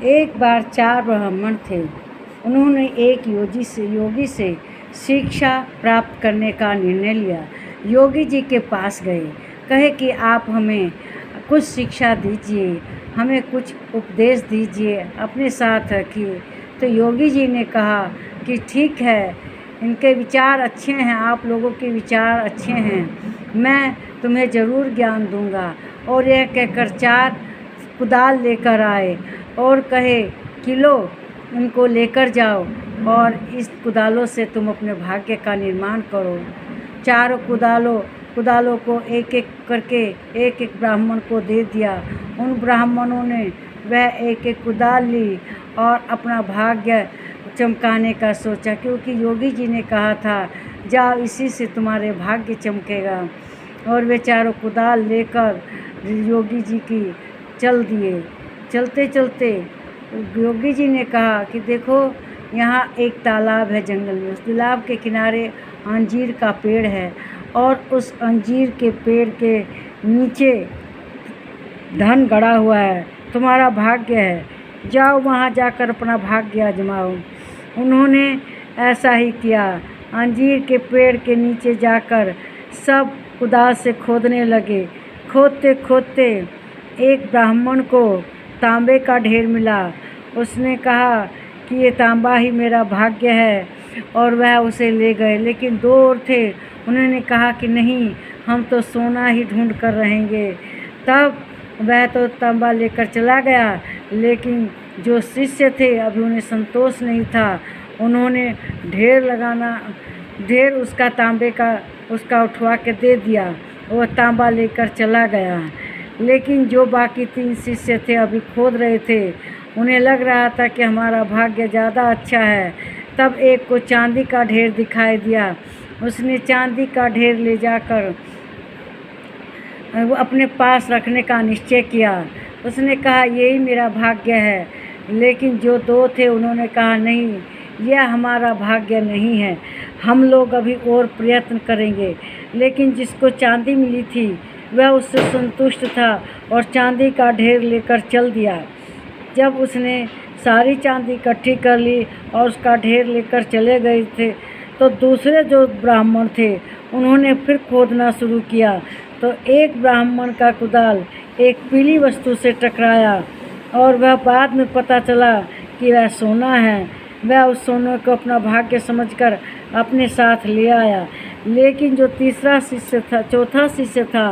एक बार 4 ब्राह्मण थे। उन्होंने एक योगी से शिक्षा प्राप्त करने का निर्णय लिया। योगी जी के पास गए, कहे कि आप हमें कुछ शिक्षा दीजिए, हमें कुछ उपदेश दीजिए, अपने साथ रखिए। तो योगी जी ने कहा कि ठीक है, इनके विचार अच्छे हैं, आप लोगों के विचार अच्छे हैं, मैं तुम्हें ज़रूर ज्ञान दूंगा। और यह कहकर 4 कुदाल लेकर आए और कहे कि लो, इनको लेकर जाओ और इस कुदालों से तुम अपने भाग्य का निर्माण करो। 4 कुदालों को एक एक करके एक एक ब्राह्मण को दे दिया। उन ब्राह्मणों ने वह एक एक कुदाल ली और अपना भाग्य चमकाने का सोचा, क्योंकि योगी जी ने कहा था जाओ, इसी से तुम्हारे भाग्य चमकेगा। और वे 4 कुदाल लेकर योगी जी की चल दिए। चलते चलते योगी जी ने कहा कि देखो, यहाँ एक तालाब है जंगल में, उस तालाब के किनारे अंजीर का पेड़ है और उस अंजीर के पेड़ के नीचे धन गड़ा हुआ है, तुम्हारा भाग्य है, जाओ वहाँ जाकर अपना भाग्य आजमाओ। उन्होंने ऐसा ही किया। अंजीर के पेड़ के नीचे जाकर सब कुदाल से खोदने लगे। खोदते खोदते एक ब्राह्मण को तांबे का ढेर मिला। उसने कहा कि ये तांबा ही मेरा भाग्य है और वह उसे ले गए। लेकिन 2 और थे, उन्होंने कहा कि नहीं, हम तो सोना ही ढूंढ कर रहेंगे। तब वह तो तांबा लेकर चला गया, लेकिन जो शिष्य थे अभी उन्हें संतोष नहीं था। उन्होंने ढेर उसका तांबे का उसका उठवा के दे दिया, वो तांबा लेकर चला गया। लेकिन जो बाकी 3 शिष्य थे अभी खोद रहे थे, उन्हें लग रहा था कि हमारा भाग्य ज़्यादा अच्छा है। तब एक को चांदी का ढेर दिखाई दिया। उसने चांदी का ढेर ले जाकर वो अपने पास रखने का निश्चय किया। उसने कहा यही मेरा भाग्य है। लेकिन जो 2 थे उन्होंने कहा नहीं, यह हमारा भाग्य नहीं है, हम लोग अभी और प्रयत्न करेंगे। लेकिन जिसको चांदी मिली थी वह उससे संतुष्ट था और चांदी का ढेर लेकर चल दिया। जब उसने सारी चांदी इकट्ठी कर ली और उसका ढेर लेकर चले गए थे, तो दूसरे जो ब्राह्मण थे उन्होंने फिर खोदना शुरू किया। तो एक ब्राह्मण का कुदाल एक पीली वस्तु से टकराया और वह बाद में पता चला कि वह सोना है। वह उस सोने को अपना भाग्य समझकर अपने साथ ले आया। लेकिन जो तीसरा शिष्य था, चौथा शिष्य था,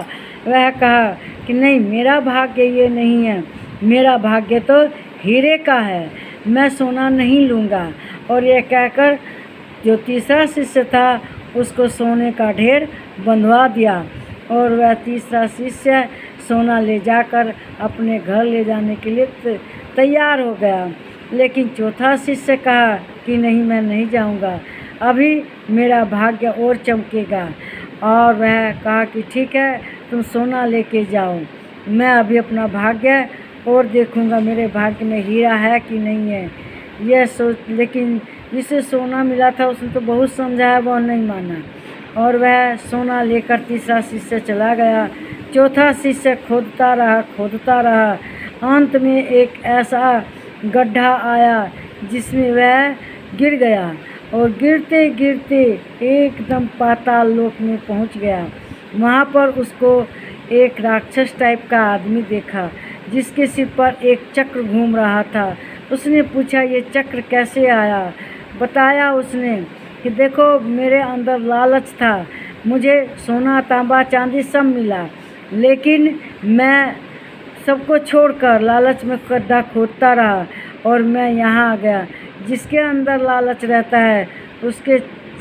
वह कहा कि नहीं, मेरा भाग्य ये नहीं है, मेरा भाग्य तो हीरे का है, मैं सोना नहीं लूँगा। और यह कहकर जो तीसरा शिष्य था उसको सोने का ढेर बंधवा दिया और वह तीसरा शिष्य सोना ले जाकर अपने घर ले जाने के लिए तैयार हो गया। लेकिन चौथा शिष्य कहा कि नहीं, मैं नहीं जाऊंगा, अभी मेरा भाग्य और चमकेगा। और वह कहा कि ठीक है, तुम सोना लेके जाओ, मैं अभी अपना भाग्य और देखूंगा, मेरे भाग्य में हीरा है कि नहीं है। यह सोच, लेकिन जिसे सोना मिला था उसने तो बहुत समझाया, वह नहीं माना और वह सोना लेकर तीसरा शिष्य चला गया। चौथा शिष्य खोदता रहा। अंत में एक ऐसा गड्ढा आया जिसमें वह गिर गया और गिरते गिरते एकदम पाताल लोक में पहुंच गया। वहाँ पर उसको एक राक्षस टाइप का आदमी देखा जिसके सिर पर एक चक्र घूम रहा था। उसने पूछा ये चक्र कैसे आया। बताया उसने कि देखो, मेरे अंदर लालच था, मुझे सोना तांबा चांदी सब मिला, लेकिन मैं सबको छोड़कर लालच में गड्ढा खोदता रहा और मैं यहाँ आ गया। जिसके अंदर लालच रहता है उसके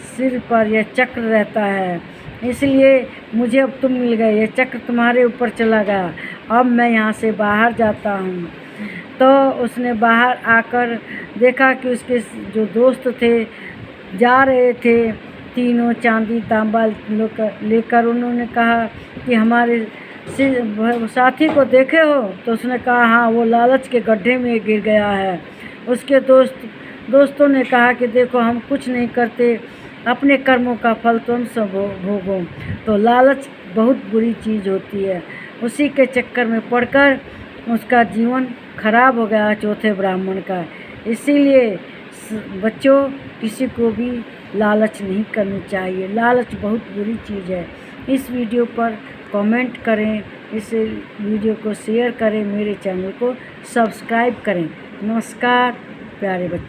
सिर पर यह चक्र रहता है, इसलिए मुझे अब तुम मिल गए, ये चक्र तुम्हारे ऊपर चला गया, अब मैं यहाँ से बाहर जाता हूँ। तो उसने बाहर आकर देखा कि उसके जो दोस्त थे जा रहे थे, तीनों चांदी तांबा लेकर। उन्होंने कहा कि हमारे साथी को देखे हो? तो उसने कहा हाँ, वो लालच के गड्ढे में गिर गया है। उसके दोस्तों ने कहा कि देखो, हम कुछ नहीं करते, अपने कर्मों का फल तुम सब भोगो। तो लालच बहुत बुरी चीज़ होती है, उसी के चक्कर में पड़कर उसका जीवन खराब हो गया चौथे ब्राह्मण का। इसीलिए बच्चों किसी को भी लालच नहीं करनी चाहिए। लालच बहुत बुरी चीज़ है। इस वीडियो पर कमेंट करें, इस वीडियो को शेयर करें, मेरे चैनल को सब्सक्राइब करें। नमस्कार प्यारे बच्चों।